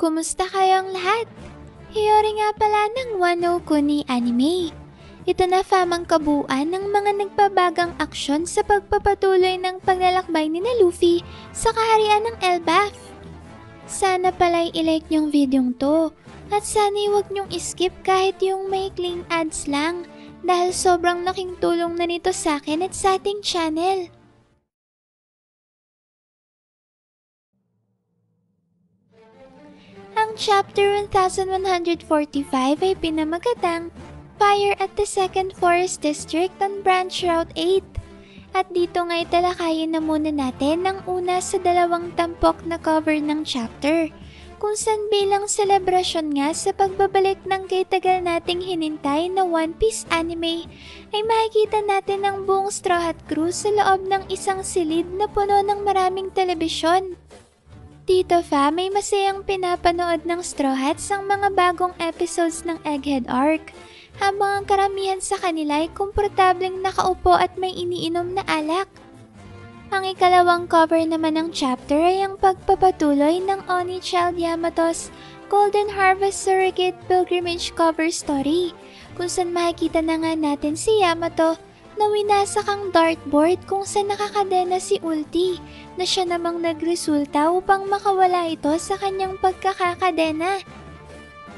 Kumusta kayong lahat? Hiyori nga pala ng Wano Kuni Anime. Ito na fam ang kabuuan ng mga nagbabagang aksyon sa pagpapatuloy ng paglalakbay ni na Luffy sa kaharian ng Elbaf. Sana pala'y ilike niyong videong to at sana'y huwag niyong skip kahit yung maikling ads lang dahil sobrang laking tulong na nito sa akin at sa ating channel. Ang chapter 1145 ay pinamagatang Fire at the Second Forest District on Branch Route 8. At dito nga italakayin na muna natin ang una sa dalawang tampok na cover ng chapter, kung saan bilang selebrasyon nga sa pagbabalik ng kay tagal nating hinintay na One Piece anime, ay makikita natin ang buong Straw Hat Crew sa loob ng isang silid na puno ng maraming telebisyon. Dito fam, may masayang pinapanood ng Straw Hats ang mga bagong episodes ng Egghead Arc, habang ang karamihan sa kanila ay komportableng nakaupo at may iniinom na alak. Ang ikalawang cover naman ng chapter ay ang pagpapatuloy ng Oni Child Yamato's Golden Harvest Surrogate Pilgrimage cover story, kung saan makikita na nga natin si Yamato na winasak ang dartboard kung saan nakakadena si Ulti, na siya namang nagresulta upang makawala ito sa kanyang pagkakakadena.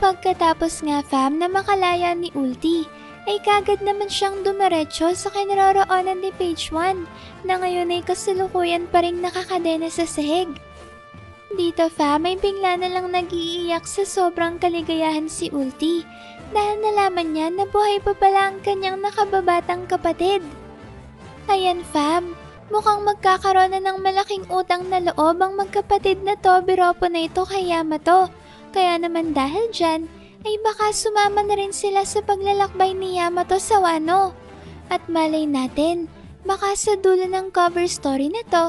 Pagkatapos nga fam na makalaya ni Ulti, ay kagad naman siyang dumiretso sa kinaroroonan ni Page 1 na ngayon ay kasalukuyan pa rin nakakadena sa sahig. Dito fam ay bigla na lang nag-iiyak sa sobrang kaligayahan si Ulti dahil nalaman niya na buhay pa pala ang kanyang nakababatang kapatid. Ayan fam, mukhang magkakaroon na ng malaking utang na loob ang magkapatid na Tobiropo na ito kay Yamato. Kaya naman dahil dyan, ay baka sumama na rin sila sa paglalakbay ni Yamato sa Wano. At malay natin, baka sa dulo ng cover story na to,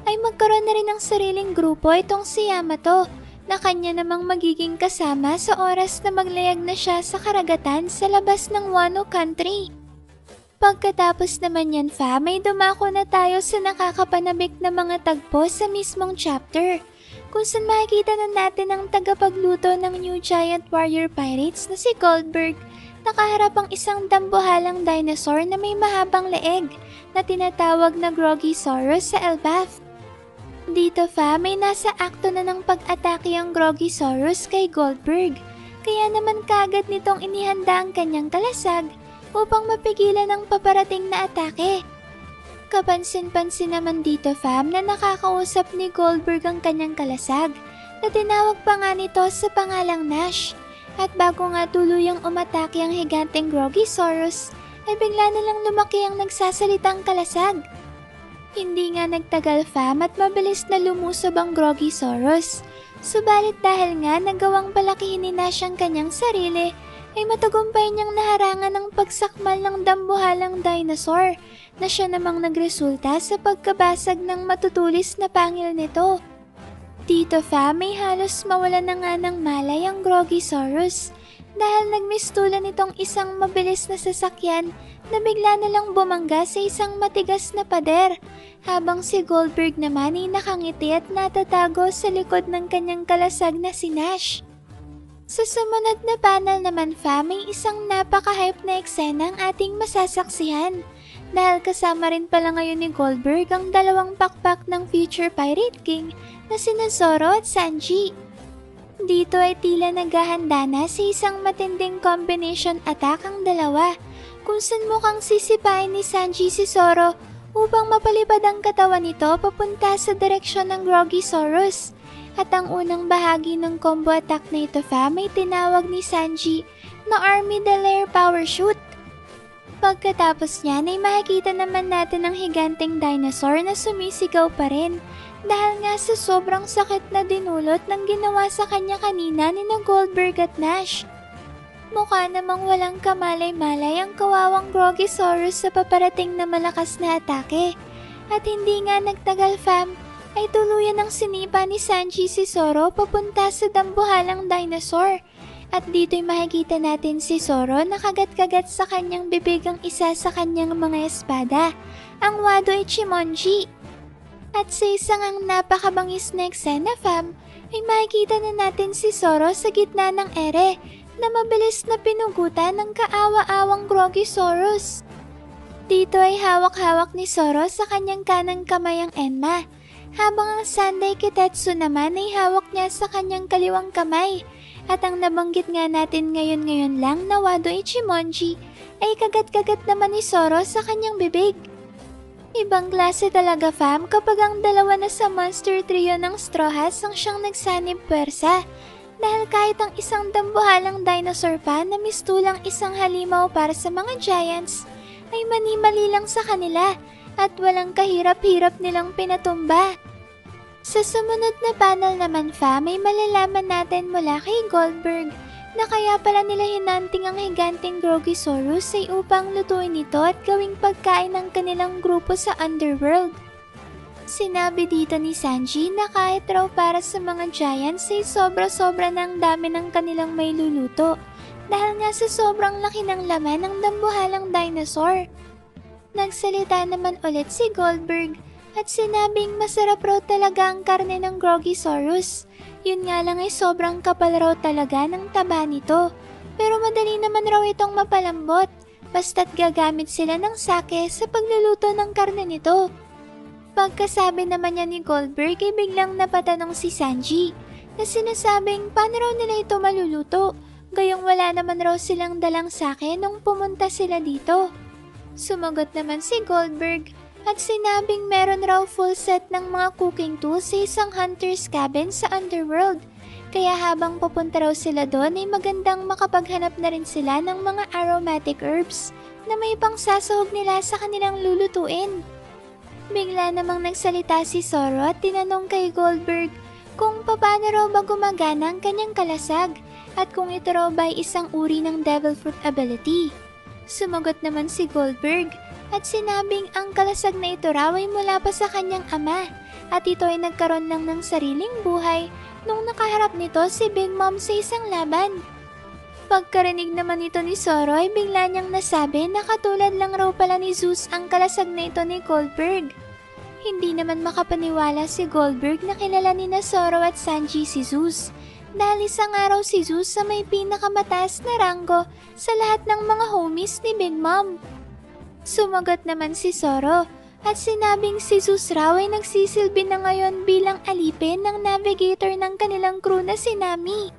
ay magkaroon na rin ng sariling grupo itong si Yamato, na kanya namang magiging kasama sa oras na maglayag na siya sa karagatan sa labas ng Wano Country. Pagkatapos naman yan fam, ay dumako na tayo sa nakakapanabik na mga tagpo sa mismong chapter, kung saan makikita na natin ang tagapagluto ng New Giant Warrior Pirates na si Goldberg, nakaharap ang isang dambuhalang dinosaur na may mahabang leeg na tinatawag na Groggysaurus sa Elbaf. Dito fam, may nasa akto na ng pag-atake ang Groggysaurus kay Goldberg, kaya naman kagad nitong inihanda ang kanyang kalasag upang mapigilan ang paparating na atake. Kapansin-pansin naman dito fam na nakakausap ni Goldberg ang kanyang kalasag na tinawag pa nga nito sa pangalang Nash, at bago nga tuluyang umatake ang higanteng Groggysaurus ay bigla na lang lumaki ang nagsasalitang kalasag. Hindi nga nagtagal fam at mabilis na lumusob ang Groggysaurus, subalit dahil nga nagawang palakihin ni Nash ang kanyang sarili ay matagumpay niyang naharangan ng pagsakmal ng dambuhalang dinosaur na siya namang nagresulta sa pagkabasag ng matutulis na pangil nito. Dito fam, may halos mawala na nga ng malay ang Groggysaurus dahil nagmistulan itong isang mabilis na sasakyan na bigla na lang bumangga sa isang matigas na pader, habang si Goldberg naman ay nakangiti at natatago sa likod ng kanyang kalasag na si Nash. Sa sumunod na panel naman fam, may isang napaka-hype na eksena ang ating masasaksihan dahil kasama rin pala ngayon ni Goldberg ang dalawang pakpak ng future Pirate King na sina Zoro at Sanji. Dito ay tila naghahanda na sa isang matinding combination attack ang dalawa, kung saan mukhang sisipain ni Sanji si Zoro upang mapalipad ang katawan nito papunta sa direksyon ng Groggysaurus. At ang unang bahagi ng combo attack na ito fam ay tinawag ni Sanji na Army de l'Air Power Shoot. Pagkatapos niyan ay makikita naman natin ang higanteng dinosaur na sumisigaw pa rin dahil nga sa sobrang sakit na dinulot ng ginawa sa kanya kanina ni na Goldberg at Nash. Mukha namang walang kamalay-malay ang kawawang Groggysaurus sa paparating na malakas na atake. At hindi nga nagtagal fam, ay tuluyan ng sinipa ni Sanji si Zoro papunta sa dambuhalang dinosaur. At dito'y makikita natin si Zoro na kagat-kagat sa kanyang bibig ang isa sa kanyang mga espada, ang Wado Ichimonji. At sa isang ang napakabangis na eksena fam, ay makikita na natin si Zoro sa gitna ng ere na mabilis na pinugutan ng kaawa-awang Grogisaurus. Dito ay hawak-hawak ni Zoro sa kanyang kanang kamay ang Enma, habang ang Sunday Kitetsu naman ay hawak niya sa kanyang kaliwang kamay. At ang nabanggit nga natin ngayon lang na Wado Ichimonji ay kagat-kagat naman ni Zoro sa kanyang bibig. Ibang klase talaga fam kapag ang dalawa na sa monster trio ng Straw Hats ang siyang nagsanib pwersa. Dahil kahit ang isang dambuhalang dinosaur pa na mistulang isang halimaw para sa mga giants ay mani-mali lang sa kanila at walang kahirap-hirap nilang pinatumba. Sa sumunod na panel naman fam ay malalaman natin mula kay Goldberg na kaya pala nila hinanting ang higanting Grogisaurus ay upang lutuin ito at gawing pagkain ng kanilang grupo sa Underworld. Sinabi dito ni Sanji na kahit raw para sa mga giants ay sobra-sobra ng dami ng kanilang may luluto dahil nga sa sobrang laki ng laman ng dambuhalang dinosaur. Nagsalita naman ulit si Goldberg at sinabing masarap raw talaga ang karne ng Grogisaurus. Yun nga lang ay sobrang kapal raw talaga ng taba nito. Pero madali naman raw itong mapalambot basta't gagamit sila ng sake sa pagluluto ng karne nito. Pagkasabi naman niya ni Goldberg ay biglang napatanong si Sanji na sinasabing paano raw nila ito maluluto, gayong wala naman raw silang dalang sake nung pumunta sila dito. Sumagot naman si Goldberg at sinabing meron raw full set ng mga cooking tools sa isang hunter's cabin sa Underworld. Kaya habang pupunta raw sila doon ay magandang makapaghanap na rin sila ng mga aromatic herbs na may pangsasahog nila sa kanilang lulutuin. Bigla namang nagsalita si Zoro at tinanong kay Goldberg kung paano raw ba gumagana ang kanyang kalasag at kung ito raw ba ay isang uri ng devil fruit ability. Sumagot naman si Goldberg at sinabing ang kalasag na ito raw ay mula pa sa kanyang ama at ito ay nagkaroon lang ng sariling buhay nung nakaharap nito si Big Mom sa isang laban. Pagkarinig naman ito ni Zoro ay bigla niyang nasabi na katulad lang raw pala ni Zeus ang kalasag na ito ni Goldberg. Hindi naman makapaniwala si Goldberg na kilala ni Zoro at Sanji si Zeus dahil isang araw si Zeus sa may pinakamataas na ranggo sa lahat ng mga homies ni Big Mom. Sumagot naman si Zoro at sinabing si Zeus raw ay nagsisilbi na ngayon bilang alipin ng navigator ng kanilang crew na si Nami.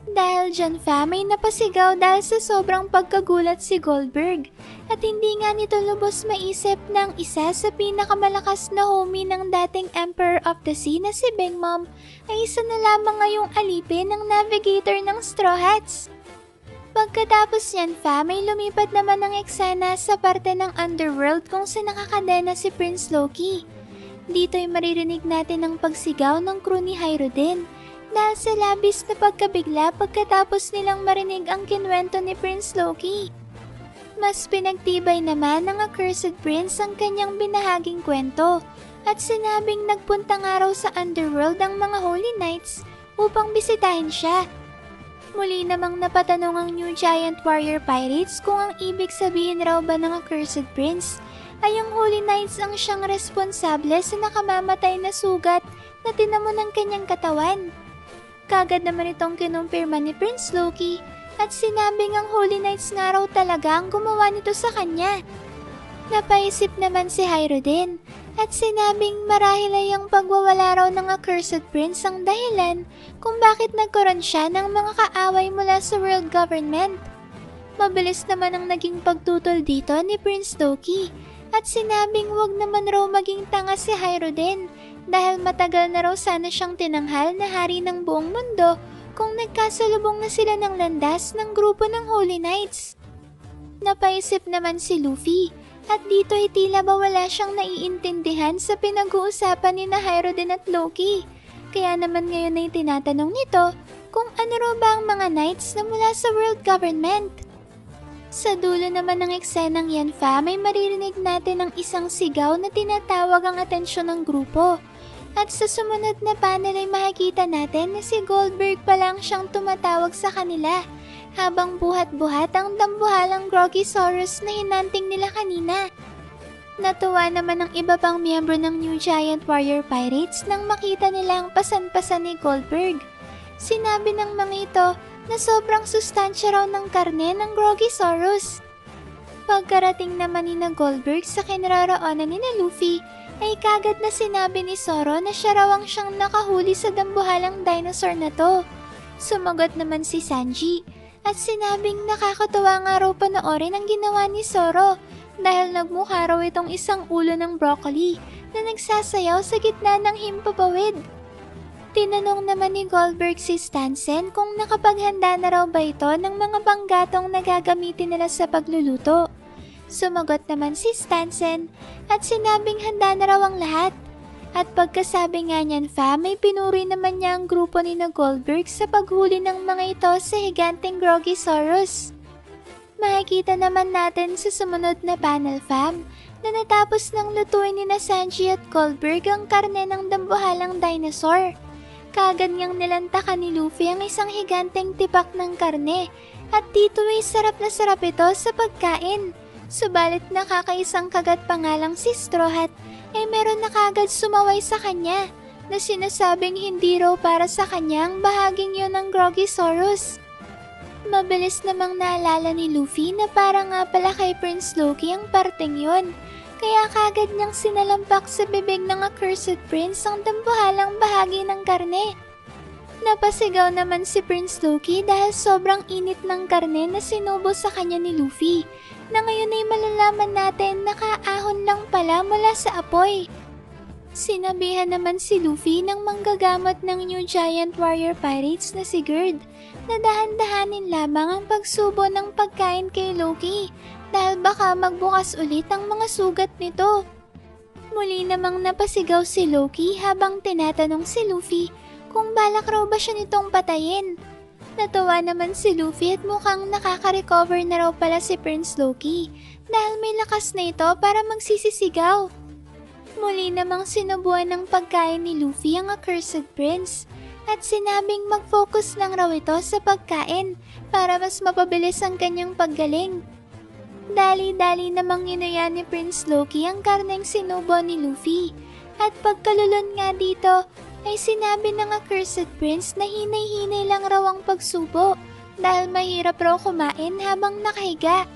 Dahil dyan fam ay napasigaw dahil sa sobrang pagkagulat si Goldberg at hindi nga nito lubos maisip na ang isa sa pinakamalakas na homie ng dating Emperor of the Sea na si Big Mom ay isa na lamang ngayong alipin ng navigator ng Straw Hats. Pagkatapos yan fam ay lumipat naman ng eksena sa parte ng Underworld kung saan nakakadena si Prince Loki. Dito ay maririnig natin ang pagsigaw ng crew ni Hyruden dahil sa labis na pagkabigla pagkatapos nilang marinig ang kinwento ni Prince Loki. Mas pinagtibay naman ng Accursed Prince ang kanyang binahaging kwento at sinabing nagpunta nga raw sa Underworld ang mga Holy Knights upang bisitahin siya. Muli namang napatanong ang New Giant Warrior Pirates kung ang ibig sabihin raw ba ng Accursed Prince ay ang Holy Knights ang siyang responsable sa nakamamatay na sugat na tinamo ng kanyang katawan. Kagad naman itong kinumpirma ni Prince Loki at sinabing ang Holy Knights nga raw talaga ang gumawa nito sa kanya. Napaisip naman si Hyruden at sinabing marahil ay ang pagwawala raw ng Accursed Prince ang dahilan kung bakit nagkaroon siya ng mga kaaway mula sa world government. Mabilis naman ang naging pagtutol dito ni Prince Loki at sinabing wag naman raw maging tanga si Hyruden dahil matagal na raw sana siyang tinanghal na hari ng buong mundo kung nagkasalubong na sila ng landas ng grupo ng Holy Knights. Napaisip naman si Luffy at dito ay tila ba wala siyang naiintindihan sa pinag-uusapan ni Hyruden at Loki. Kaya naman ngayon ay tinatanong nito kung ano raw ba ang mga knights na mula sa world government. Sa dulo naman ng eksenang yan fam ay maririnig natin ang isang sigaw na tinatawag ang atensyon ng grupo. At sa sumunod na panel ay makikita natin na si Goldberg pa lang siyang tumatawag sa kanila habang buhat-buhat ang dambuhalang Grogisaurus na hinanting nila kanina. Natuwa naman ang iba pang miyembro ng New Giant Warrior Pirates nang makita nilang pasan-pasan ni Goldberg. Sinabi ng mga ito na sobrang sustansya raw ng karne ng Grogisaurus. Pagkarating naman ni na Goldberg sa kinaroroonan ni na Luffy, ay kagad na sinabi ni Zoro na siya raw ang siyang nakahuli sa dambuhalang dinosaur na to. Sumagot naman si Sanji at sinabing nakakatuwa nga raw panoorin ang ginawa ni Zoro dahil nagmukha raw itong isang ulo ng broccoli na nagsasayaw sa gitna ng himpapawid. Tinanong naman ni Goldberg si Stansen kung nakapaghanda na raw ba ito ng mga panggatong na gagamitin nila sa pagluluto. Sumagot naman si Stansen at sinabing handa na raw ang lahat. At pagkasabi nga niyan may pinuri naman niya ang grupo ni na Goldberg sa paghuli ng mga ito sa higanteng Grogisaurus. Makikita naman natin sa sumunod na panel na natapos ng lutuin ni na Sanji at Goldberg ang karne ng dambuhalang dinosaur. Kagad niyang nilantakan ni Luffy ang isang higanteng tipak ng karne at dito ay sarap na sarap ito sa pagkain. Subalit nakakaisang kagat pa nga lang si Straw Hat ay meron na kagad sumaway sa kanya na sinasabing hindi raw para sa kanya ang bahaging yun ng Grogisaurus. Mabilis namang naalala ni Luffy na parang nga pala kay Prince Loki ang parteng yun. Kaya kagad niyang sinalampak sa bibig ng Accursed Prince ang dambuhalang bahagi ng karne. Napasigaw naman si Prince Loki dahil sobrang init ng karne na sinubo sa kanya ni Luffy, na ngayon ay malalaman natin na kaahon lang pala mula sa apoy. Sinabihan naman si Luffy ng manggagamot ng New Giant Warrior Pirates na si Gerd na dahan-dahanin lamang ang pagsubo ng pagkain kay Loki dahil baka magbukas ulit ang mga sugat nito. Muli namang napasigaw si Loki habang tinatanong si Luffy kung balak raw ba siya nitong patayin. Natuwa naman si Luffy at mukhang nakaka-recover na raw pala si Prince Loki dahil may lakas na ito para magsisisigaw. Muli namang sinubuan ng pagkain ni Luffy ang Accursed Prince at sinabing mag-focus lang raw ito sa pagkain para mas mapabilis ang kanyang paggaling. Dali-dali namang inuya ni Prince Loki ang karneng sinubo ni Luffy at pagkalulon nga dito ay sinabi ng Accursed Prince na hinay-hinay lang raw ang pagsubo dahil mahirap raw kumain habang nakahiga.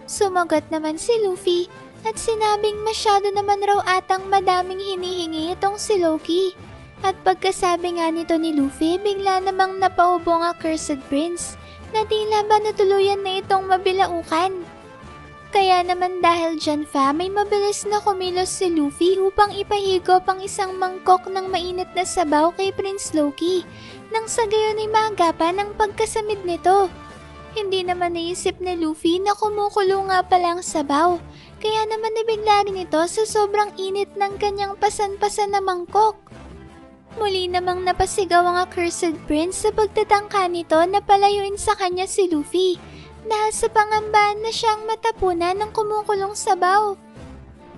Sumagot naman si Luffy at sinabing masyado naman raw atang madaming hinihingi itong si Loki. At pagkasabi nga nito ni Luffy, bigla namang napaubo ang Accursed Prince na tila ba natuluyan na itong mabilaukan. Kaya naman dahil dyan may mabilis na kumilos si Luffy upang ipahigop ang isang mangkok ng mainit na sabaw kay Prince Loki nang sa gayon ay maagapan ang pagkasamid nito. Hindi naman naisip ni Luffy na kumukulo nga pala ang sabaw, kaya naman nabigla rin ito sa sobrang init ng kanyang pasan-pasan na mangkok. Muli namang napasigaw ang Accursed Prince sa pagtatangka nito na palayuin sa kanya si Luffy dahil sa pangambahan na siyang matapunan ng kumukulong sabaw.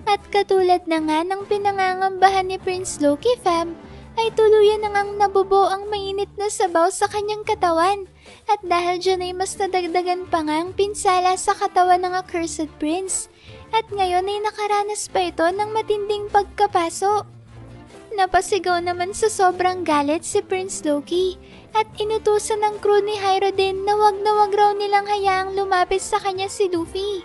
At katulad na nga ng pinangangambahan ni Prince Loki ay tuluyan na ngang nabubo ang mainit na sabaw sa kanyang katawan. At dahil dyan ay mas nadagdagan pa nga ang pinsala sa katawan ng Accursed Prince. At ngayon ay nakaranas pa ito ng matinding pagkapaso. Napasigaw naman sa sobrang galit si Prince Loki at inutusan ng crew ni Hyro din na wag raw nilang hayaang lumapit sa kanya si Luffy.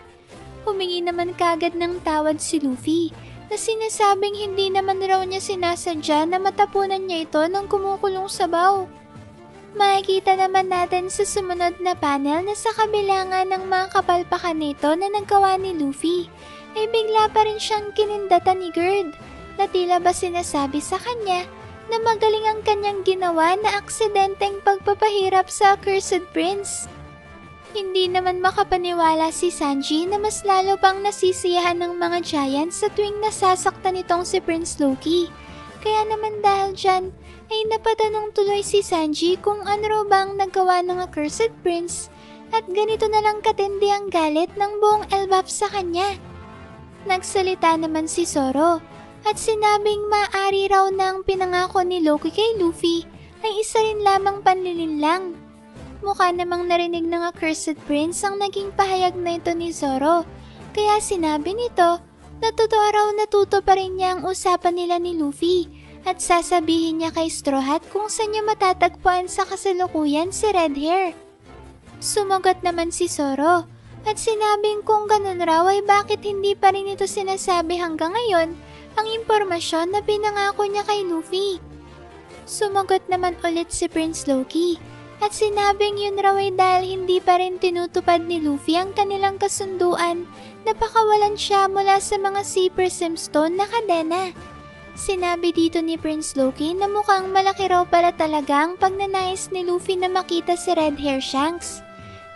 Humingi naman kagad ng tawad si Luffy na sinasabing hindi naman raw niya sinasadya na matapunan niya ito ng kumukulong sabaw. Makikita naman natin sa sumunod na panel na sa kabila nga ng mga kapalpakan nito na nagawa ni Luffy, ay bigla pa rin siyang kinindatan ni Gerd na tila ba sinasabi sa kanya na magaling ang kanyang ginawa na aksidenteng pagpapahirap sa Accursed Prince. Hindi naman makapaniwala si Sanji na mas lalo pang nasisiyahan ng mga giants sa tuwing nasasaktan itong si Prince Loki. Kaya naman dahil dyan, ay napatanong tuloy si Sanji kung ano raw bang nagawa ng Accursed Prince at ganito na lang katindi ang galit ng buong Elbap sa kanya. Nagsalita naman si Zoro at sinabing maaari raw na ang pinangako ni Loki kay Luffy ay isa rin lamang panlilinlang. Mukha namang narinig ng Accursed Prince ang naging pahayag na ito ni Zoro, kaya sinabi nito, Natuto pa rin niya ang usapan nila ni Luffy at sasabihin niya kay Straw Hat kung saan niya matatagpuan sa kasalukuyan si Red Hair. Sumagot naman si Zoro at sinabing kung ganun raw ay bakit hindi pa rin ito sinasabi hanggang ngayon ang impormasyon na pinangako niya kay Luffy. Sumagot naman ulit si Prince Loki at sinabing yun raw ay dahil hindi pa rin tinutupad ni Luffy ang kanilang kasunduan na pakawalan siya mula sa mga Super Simstone na kadena. Sinabi dito ni Prince Loki na mukhang malaki raw pala talaga ang pagnanais ni Luffy na makita si Red Hair Shanks.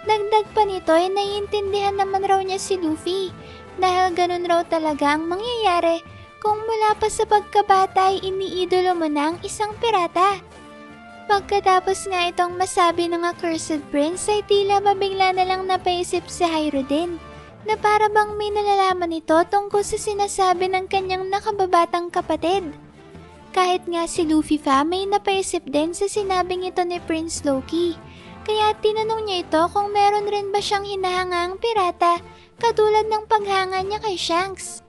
Dagdag pa nito ay naiintindihan naman raw niya si Luffy dahil ganun raw talaga ang mangyayari kung mula pa sa pagkabata ay iniidolo mo na ang isang pirata. Pagkatapos nga itong masabi ng Accursed Prince ay tila mabigla na lang napaisip si Hyru din na para bang may nalalaman ito tungkol sa sinasabi ng kanyang nakababatang kapatid. Kahit nga si Luffy fa may napaisip din sa sinabing ito ni Prince Loki, kaya tinanong niya ito kung meron rin ba siyang hinahangaang pirata katulad ng paghanga niya kay Shanks.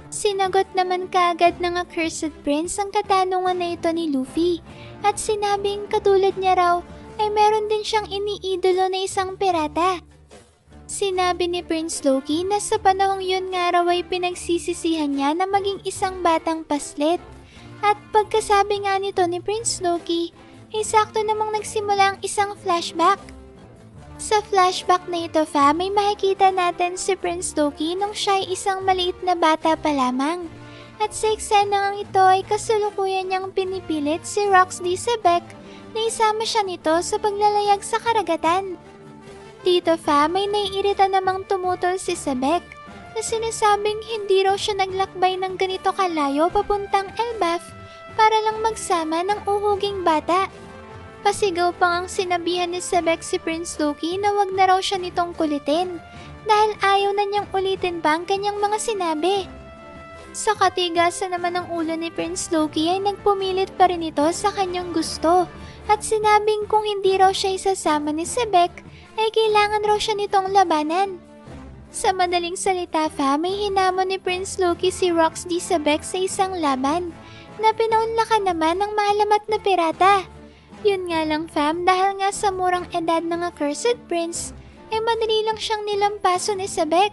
Sinagot naman kaagad ng Accursed Prince ang katanungan na ito ni Luffy at sinabing katulad niya raw ay meron din siyang iniidolo na isang pirata. Sinabi ni Prince Loki na sa panahong yun nga raw ay pinagsisisihan niya na maging isang batang paslit. At pagkasabi nga nito ni Prince Loki ay sakto namang nagsimula ang isang flashback. Sa flashback na ito fa, may makikita natin si Prince Loki nung siya ay isang maliit na bata pa lamang. At sa eksenang ito ay kasalukuyan niyang pinipilit si Rox D. Sebek na isama siya nito sa paglalayag sa karagatan. Dito fa, may naiirita namang tumutol si Sebek na sinasabing hindi raw siya naglakbay ng ganito kalayo papuntang Elbaf para lang magsama ng uhuging bata. Pasigaw pang ang sinabihan ni Sebek si Prince Loki na wag na raw siya nitong kulitin dahil ayaw na niyang ulitin pa ang kanyang mga sinabi. Sa katigasan naman ng ulo ni Prince Loki ay nagpumilit pa rin ito sa kanyang gusto at sinabing kung hindi raw siya isasama ni Sebek ay kailangan raw siya nitong labanan. Sa madaling salita fa, may hinamon ni Prince Loki si Rox D. Sebek sa isang laban na pinaunlakan naman ng maalamat na pirata. Yun nga lang fam, dahil nga sa murang edad ng Accursed Prince, ay madali lang siyang nilampaso ni Sebek.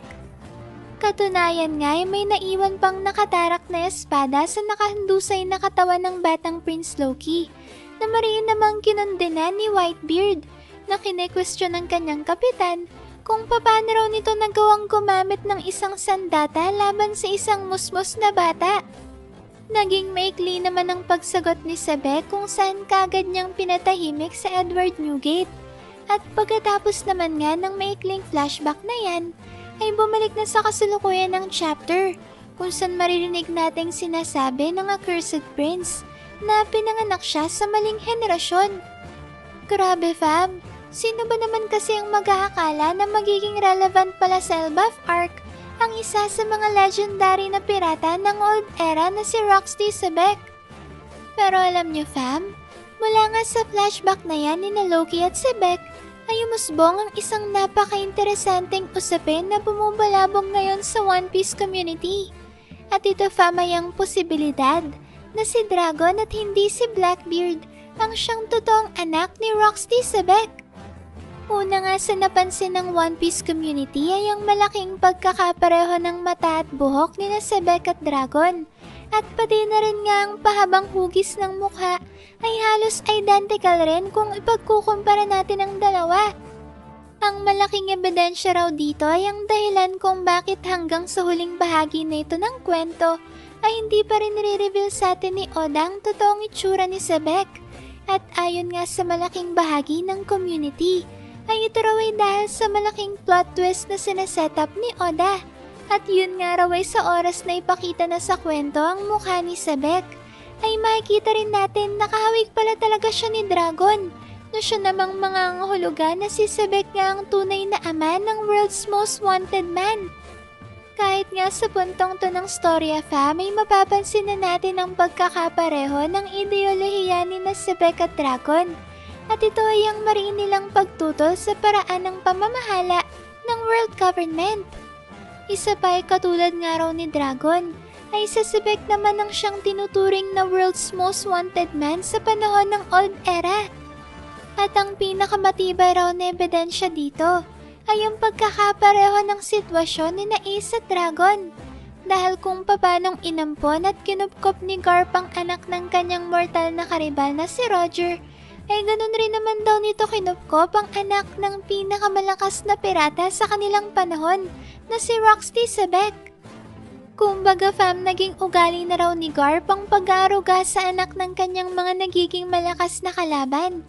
Katunayan nga ay may naiwan pang nakatarak na espada sa nakahandusay na katawan ng batang Prince Loki, na mariin namang kinundenan ni Whitebeard, na kine-question ng kanyang kapitan kung paano raw nito nagawang gumamit ng isang sandata laban sa isang musmos na bata. Naging maikli naman ang pagsagot ni Sebek kung saan kagad niyang pinatahimik sa Edward Newgate. At pagkatapos naman nga ng maikling flashback na yan, ay bumalik na sa kasalukuyan ng chapter kung saan maririnig nating sinasabi ng Accursed Prince na pinanganak siya sa maling henerasyon. Grabe fam, sino ba naman kasi ang mag-aakala na magiging relevant pala sa Elbaf Arc ang isa sa mga legendary na pirata ng old era na si Rox D. Sebek? Pero alam niyo fam, mula nga sa flashback na yan ni Loki at Sebek ay umusbong ang isang napaka-interesanteng usapin na bumubalabog ngayon sa One Piece community. At ito fam ay ang posibilidad na si Dragon at hindi si Blackbeard ang siyang totoong anak ni Rox D. Sebek. Una nga sa napansin ng One Piece community ay ang malaking pagkakapareho ng mata at buhok ni Sebek at Dragon. At pati na rin nga ang pahabang hugis ng mukha ay halos identical rin kung ipagkukumpara natin ang dalawa. Ang malaking ebidensya raw dito ay ang dahilan kung bakit hanggang sa huling bahagi na ito ng kwento ay hindi pa rin nire-reveal sa atin ni Oda ang totoong itsura ni Sebek. At ayon nga sa malaking bahagi ng community, ay ito raw ay dahil sa malaking plot twist na sineset up ni Oda. At yun nga raw ay sa oras na ipakita na sa kwento ang mukha ni Sebek, ay makikita rin natin nakahawig pala talaga siya ni Dragon, na siya namang mga hulugan na si Sebek nga ang tunay na ama ng world's most wanted man. Kahit nga sa puntong to ng storya fa, may mapapansin na natin ang pagkakapareho ng ideolohiya ni Sebek at Dragon. At ito ay ang mariin nilang pagtutol sa paraan ng pamamahala ng world government. Isa pa ay katulad nga raw ni Dragon, ay sa Sebek naman ang siyang tinuturing na world's most wanted man sa panahon ng Old Era. At ang pinakamatibay raw na ebidensya dito ay ang pagkakapareho ng sitwasyon ni Ace at Dragon. Dahil kung papanong inampon at kinupkop ni Garp ang anak ng kanyang mortal na karibal na si Roger, ay ganun rin naman daw nito kinupkop ang anak ng pinakamalakas na pirata sa kanilang panahon na si Roxy Sebek. Kumbaga fam, naging ugali na raw ni Garp ang pag-aaruga sa anak ng kanyang mga nagiging malakas na kalaban.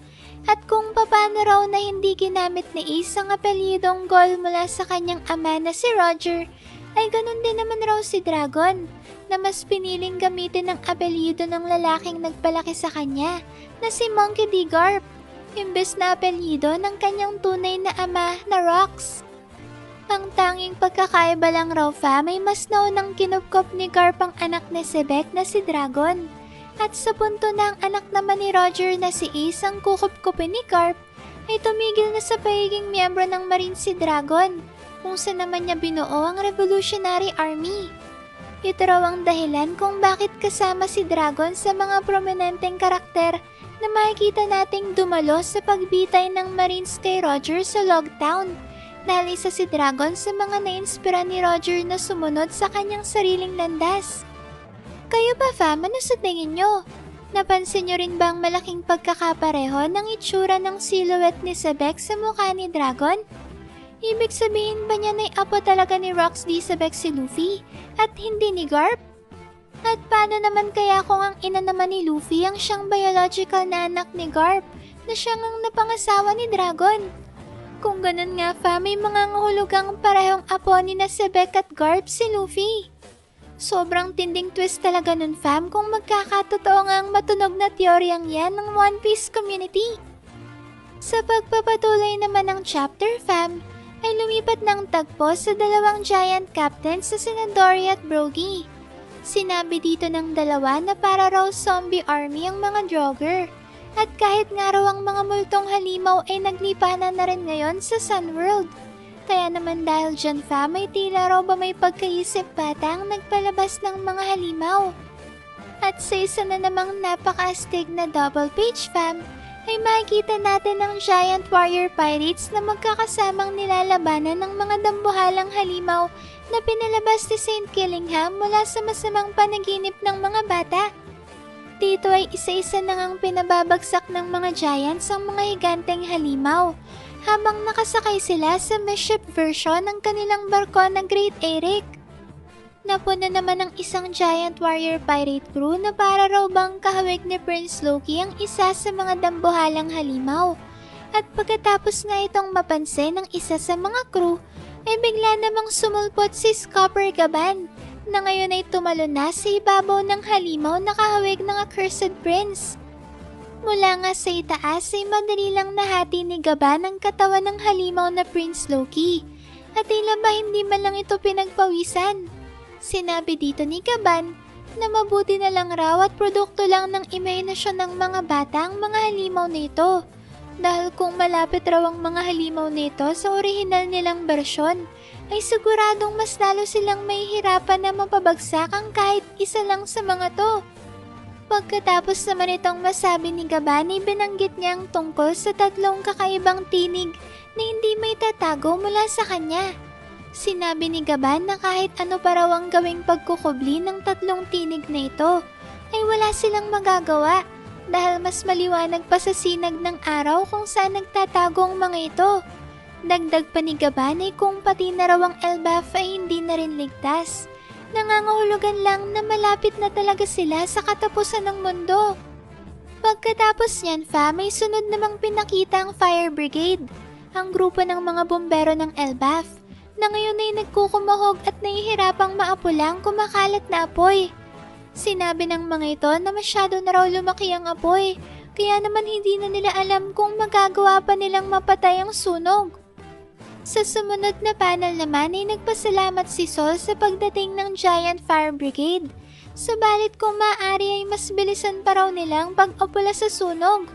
At kung paano raw na hindi ginamit ni Ace ang apelyidong Gol mula sa kanyang ama na si Roger, ay ganun din naman raw si Dragon, na mas piniling gamitin ang apelyido ng lalaking nagpalaki sa kanya, na si Monkey D. Garp, imbes na apelyido ng kanyang tunay na ama na Rox. Ang tanging pagkakaiba lang raw fam ay mas naunang kinupkop ni Garp ang anak ni Sebek na si Dragon. At sa punto na ang anak naman ni Roger na si Ace ang kukup-kupin ni Garp, ay tumigil na sa pagiging miyembro ng Marine si Dragon, kung saan naman niya binuo ang Revolutionary Army. Ito raw ang dahilan kung bakit kasama si Dragon sa mga prominenteng karakter na makikita nating dumalo sa pagbitay ng Marines kay Roger sa Logtown, dahil isa si Dragon sa mga na-inspira ni Roger na sumunod sa kanyang sariling landas. Kayo ba fam, ano sa tingin nyo? Napansin nyo rin ba ang malaking pagkakapareho ng itsura ng silhouette ni Sebek sa mukha ni Dragon? Ibig sabihin ba niya na apo talaga ni Roxy Sebek si Luffy at hindi ni Garp? At paano naman kaya kung ang ina naman ni Luffy ang siyang biological na anak ni Garp na siyang ang napangasawa ni Dragon? Kung ganun nga fam, may mga ngahulugang parehong apo ni na Sebek at Garp si Luffy. Sobrang tinding twist talaga nun fam kung magkakatotoo nga ang matunog na teoryang yan ng One Piece community. Sa pagpapatuloy naman ng chapter fam, ay lumipat ng tagpo sa dalawang giant captains sa sina Dory at Brogy. Sinabi dito ng dalawa na para raw zombie army ang mga Draugr. At kahit nga raw ang mga multong halimaw ay naglipanan na rin ngayon sa Sunworld. Kaya naman dahil dyan fam ay tila raw ba may pagkaisip bata ang nagpalabas ng mga halimaw. At sa isa na namang napaka-astig na double page fam, ay makikita natin ang giant warrior pirates na magkakasamang nilalabanan ng mga dambuhalang halimaw na pinalabas ni Saint Killingham mula sa masamang panaginip ng mga bata. Dito ay isa-isa na ngang pinababagsak ng mga giants ang mga higanteng halimaw, habang nakasakay sila sa misship version ng kanilang barko na Great Eric. Napuna naman ng isang giant warrior pirate crew na para raw bang kahawig ni Prince Loki ang isa sa mga dambuhalang halimaw. At pagkatapos nga itong mapansin ng isa sa mga crew, ay bigla namang sumulpot si Scopper Gaban, na ngayon ay tumalon na sa ibabaw ng halimaw na kahawig ng accursed prince. Mula nga sa itaas ay madali lang nahati ni Gaban ang katawan ng halimaw na Prince Loki, at tila ba hindi man lang ito pinagpawisan. Sinabi dito ni Gaban na mabuti na lang raw at produkto lang ng imahinasyon ng mga bata ang mga halimaw na ito, dahil kung malapit raw ang mga halimaw na ito sa orihinal nilang bersyon, ay siguradong mas lalo silang mahihirapan na mapabagsak ang kahit isa lang sa mga to. Pagkatapos naman itong masabi ni Gaban ay binanggit niya ang tungkol sa tatlong kakaibang tinig na hindi may tatago mula sa kanya. Sinabi ni Gaban na kahit ano pa raw ang gawing pagkukubli ng tatlong tinig na ito, ay wala silang magagawa dahil mas maliwanag pa sa sinag ng araw kung saan nagtatago ang mga ito. Dagdag pa ni Gaban ay kung pati na raw ang Elbaf ay hindi na rin ligtas. Nangangahulugan lang na malapit na talaga sila sa katapusan ng mundo. Pagkatapos niyan may sunod namang pinakita ang Fire Brigade, ang grupo ng mga bombero ng Elbaf, na ngayon ay nagkukumahog at nahihirapang maapula ang kumakalat na apoy. Sinabi ng mga ito na masyado na raw lumaki ang apoy, kaya naman hindi na nila alam kung magagawa pa nilang mapatay ang sunog. Sa sumunod na panel naman ay nagpasalamat si Sol sa pagdating ng Giant Fire Brigade. Subalit kung maaari ay mas bilisan pa raw nilang pag-apula sa sunog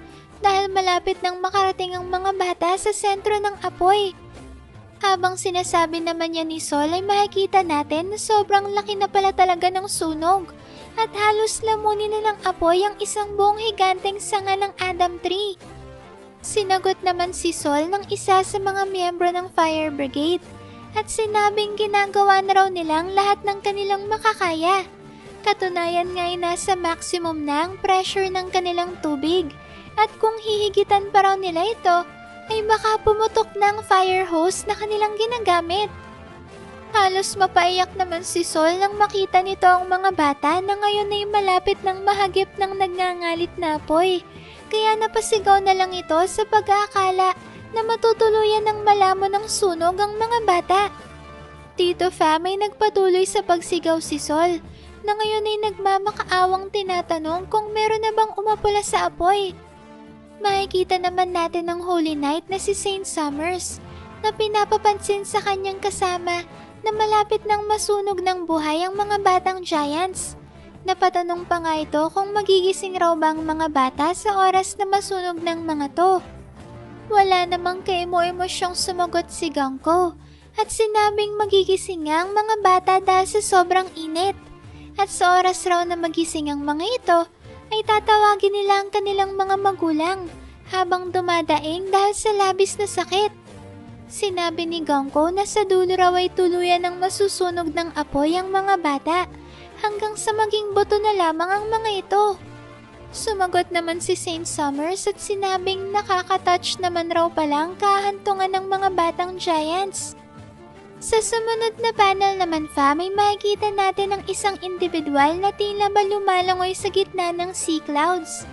dahil malapit nang makarating ang mga bata sa sentro ng apoy. Habang sinasabi naman niya ni Sol ay makikita natin na sobrang laki na pala talaga ng sunog at halos lamunin na ng apoy ang isang buong higanteng sanga ng Adam Tree. Sinagot naman si Sol ng isa sa mga miyembro ng Fire Brigade at sinabing ginagawa na raw nilang lahat ng kanilang makakaya. Katunayan nga ay nasa maximum na ang pressure ng kanilang tubig at kung hihigitan pa raw nila ito ay baka pumutok na ang fire hose na kanilang ginagamit. Halos mapaiyak naman si Sol nang makita nito ang mga bata na ngayon ay malapit ng mahagip ng nagngangalit na apoy. Kaya napasigaw na lang ito sa pag-aakala na matutuluyan ng malamon ng sunog ang mga bata. Tito Fam ay nagpatuloy sa pagsigaw si Sol na ngayon ay nagmamakaawang tinatanong kung meron na bang umapula sa apoy. Makikita naman natin ang Holy Knight na si Saint Summers na pinapapansin sa kanyang kasama na malapit nang masunog ng buhay ang mga batang giants. Napatanong pa nga ito kung magigising raw ba ang mga bata sa oras na masunog ng mga to. Wala namang kaemo-emosyong sumagot si Gangko at sinabing magigising nga ang mga bata dahil sa sobrang init. At sa oras raw na magising ang mga ito, ay tatawagin nila ang kanilang mga magulang habang dumadaing dahil sa labis na sakit. Sinabi ni Gangko na sa dulo raw ay tuluyan ng masusunog ng apoy ang mga bata hanggang sa maging buto na lamang ang mga ito. Sumagot naman si Saint Summers at sinabing nakaka-touch naman raw palang kahantungan ng mga batang giants. Sa sumunod na panel naman Fam, may makikita natin ang isang individual na tila ba lumalangoy sa gitna ng sea clouds.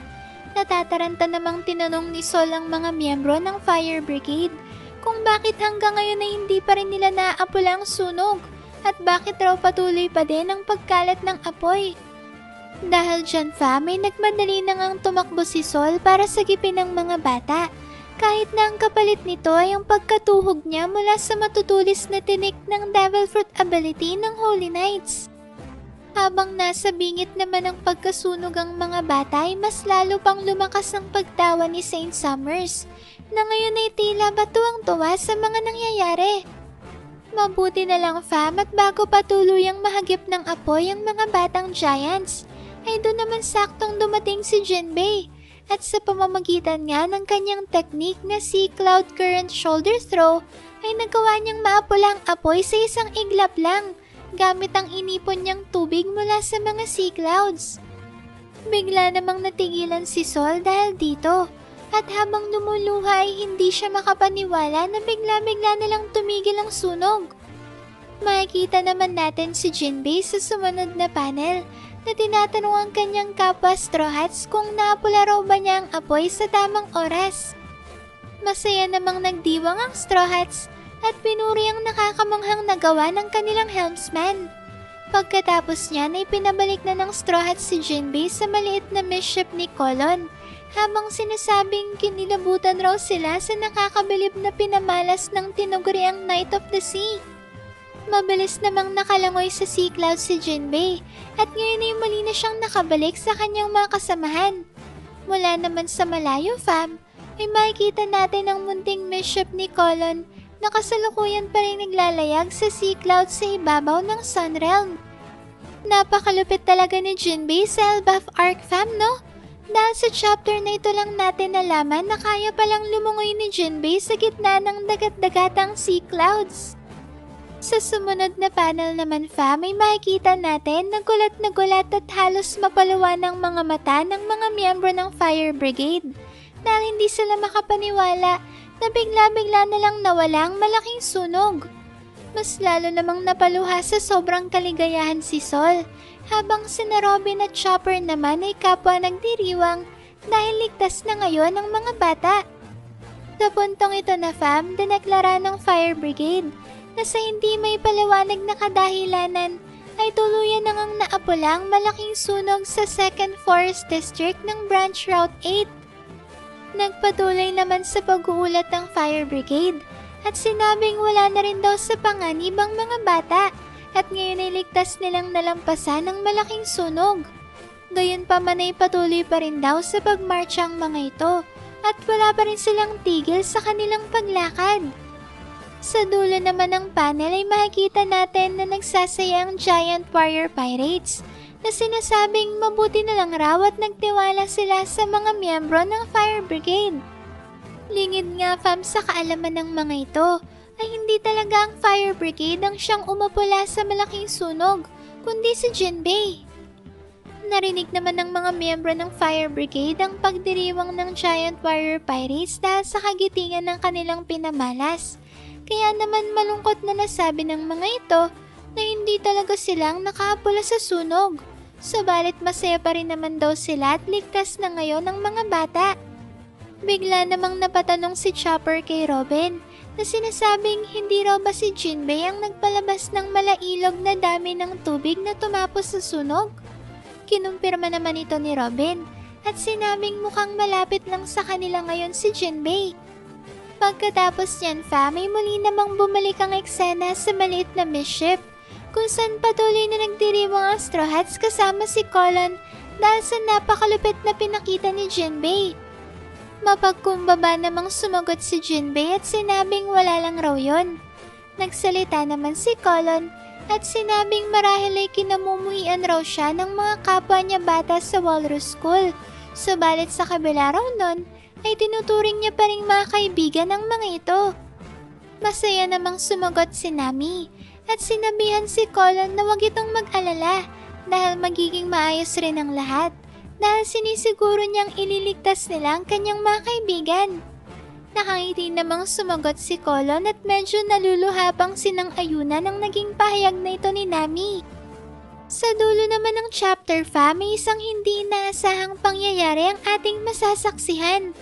Natataranta namang tinanong ni Sol ang mga miyembro ng Fire Brigade kung bakit hanggang ngayon ay hindi pa rin nila naaapula ang sunog at bakit raw patuloy pa din ang pagkalat ng apoy. Dahil dyan Fam, ay nagmadali na ngang tumakbo si Sol para sagipin ang mga bata. Kahit na ang kapalit nito ay ang pagkatuhog niya mula sa matutulis na tinik ng Devil Fruit ability ng Holy Knights. Habang nasa bingit naman ang pagkasunog ang mga bata ay mas lalo pang lumakas ang pagtawa ni Saint Summers na ngayon ay tila batuang-tuwa sa mga nangyayari. Mabuti na lang Fam at bago pa tuluyang mahagip ng apoy ang mga batang giants ay doon naman saktong dumating si Jinbei. At sa pamamagitan nga ng kanyang technique na Sea Cloud Current Shoulder Throw ay nagawa niyang maapula ang apoy sa isang iglap lang gamit ang inipon niyang tubig mula sa mga sea clouds. Bigla namang natigilan si Sol dahil dito at habang lumuluha ay hindi siya makapaniwala na bigla-bigla na lang tumigil ang sunog. Makikita naman natin si Jinbei sa sumunod na panel na tinatanong ang kanyang kapwa Straw Hats kung naapula raw ba niya ang apoy sa tamang oras. Masaya namang nagdiwang ang Straw Hats at pinuri ang nakakamanghang nagawa ng kanilang helmsman. Pagkatapos niyan ay pinabalik na ng Straw Hats si Jinbei sa maliit na midship ni Colon habang sinasabing kinilabutan raw sila sa nakakabilib na pinamalas ng tinuguri ang Knight of the Sea. Mabilis namang nakalangoy sa sea cloud si Jinbei at ngayon ay muli na siyang nakabalik sa kanyang mga kasamahan. Mula naman sa malayo Fam, ay makikita natin ang munting midship ni Colon na kasalukuyan pa rin naglalayag sa sea cloud sa ibabaw ng Sun Realm. Napakalupit talaga ni Jinbei sa Elbaf Arc Fam, no? Dahil sa chapter na ito lang natin nalaman na kaya palang lumungoy ni Jinbei sa gitna ng dagat-dagatang sea clouds. Sa sumunod na panel naman Fam, ay makikita natin na gulat at halos mapaluwa ng mga mata ng mga miyembro ng Fire Brigade dahil hindi sila makapaniwala na bigla-bigla na lang nawala ang malaking sunog. Mas lalo namang napaluha sa sobrang kaligayahan si Sol habang sina Robin at Chopper naman ay kapwa nagdiriwang dahil ligtas na ngayon ang mga bata. Sa puntong ito na Fam, dineklara ng Fire Brigade na sa hindi may paliwanag na kadahilanan ay tuluyan na ngang naapula ang malaking sunog sa 2nd Forest District ng Branch Route 8. Nagpatuloy naman sa pag-uulat ng Fire Brigade at sinabing wala na rin daw sa panganib ang mga bata at ngayon ay ligtas nilang nalampasan ang malaking sunog. Gayunpaman ay patuloy pa rin daw sa pagmarcha ang mga ito at wala pa rin silang tigil sa kanilang paglakad. Sa dulo naman ng panel ay makikita natin na nagsasaya ang Giant Warrior Pirates na sinasabing mabuti na lang raw at nagtiwala sila sa mga miyembro ng Fire Brigade. Lingid nga fam sa kaalaman ng mga ito ay hindi talaga ang Fire Brigade ang siyang umapula sa malaking sunog, kundi si Jinbei. Narinig naman ng mga miyembro ng Fire Brigade ang pagdiriwang ng Giant Warrior Pirates dahil sa kagitingan ng kanilang pinamalas. Kaya naman malungkot na nasabi ng mga ito na hindi talaga silang nakahapula sa sunog. Subalit masaya pa rin naman daw sila at ligtas na ngayon ang mga bata. Bigla namang napatanong si Chopper kay Robin na sinasabing hindi raw ba si Jinbei ang nagpalabas ng malailog na dami ng tubig na tumapos sa sunog? Kinumpirma naman ito ni Robin at sinabing mukhang malapit lang sa kanila ngayon si Jinbei. Pagkatapos niyan fam ay muli namang bumalik ang eksena sa maliit na misship kung saan patuloy na nagdiriwang ang Straw Hats kasama si Colin dahil sa napakalupit na pinakita ni Jinbei. Mapagkumbaba namang sumagot si Jinbei at sinabing wala lang raw yun. Nagsalita naman si Colin at sinabing marahil ay kinamumuhian raw siya ng mga kapwa niya bata sa Walrus School. Subalit sa kabila raw nun, ay tinuturing niya pa ring mga kaibigan ng mga ito. Masaya namang sumagot si Nami at sinabihan si Colin na wag itong mag-alala dahil magiging maayos rin ang lahat dahil sinisiguro niyang ililigtas nila ang kanyang mga kaibigan. Nakangiti namang sumagot si Colin at medyo naluluha pang sinang-ayunan ng naging pahayag na ito ni Nami. Sa dulo naman ng chapter fam, may isang hindi inaasahang pangyayari ang ating masasaksihan.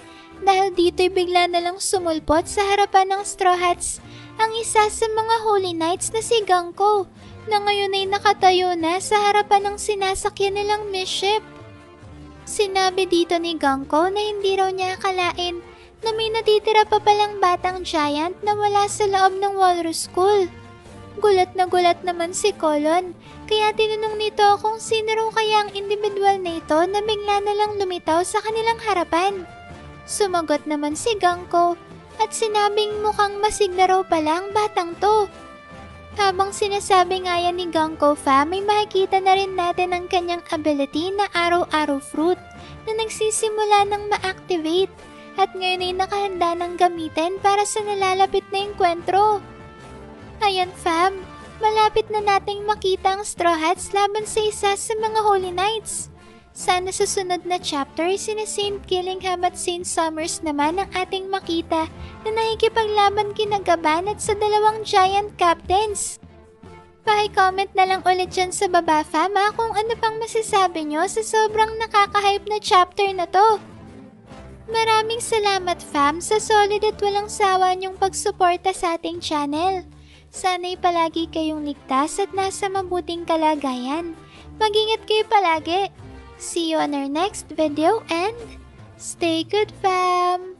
Dahil dito'y bigla na lang sumulpot sa harapan ng Straw Hats ang isa sa mga Holy Knights na si Ganko na ngayon ay nakatayo na sa harapan ng sinasakyan nilang misship. Sinabi dito ni Ganko na hindi raw niya akalain na may natitira pa palang batang giant na wala sa loob ng Walrus School. Gulat naman si Colin, kaya tinanong nito kung sino raw kaya ang individual na ito na bigla na lang lumitaw sa kanilang harapan. Sumagot naman si Ganko at sinabing mukhang masigla raw pala ang batang to. Habang sinasabi nga yan ni Ganko fam, may makikita na rin natin ang kanyang ability na araw-araw fruit na nagsisimula ng ma-activate at ngayon ay nakahanda ng gamitin para sa nalalapit na enkwentro. Ayan fam, malapit na nating makita ang Straw Hats laban sa isa sa mga Holy Knights. Sana sa sunod na chapter, sina Saint Gillingham at Saint Summers naman ang ating makita na nakikipaglaban kina Gaban at sa dalawang giant captains. Paki-comment na lang ulit dyan sa baba fam kung ano pang masasabi nyo sa sobrang nakaka-hype na chapter na to. Maraming salamat fam sa solid at walang sawa niyong pagsuporta sa ating channel. Sana'y palagi kayong ligtas at nasa mabuting kalagayan. Mag-ingat kayo palagi. See you on our next video and stay good fam!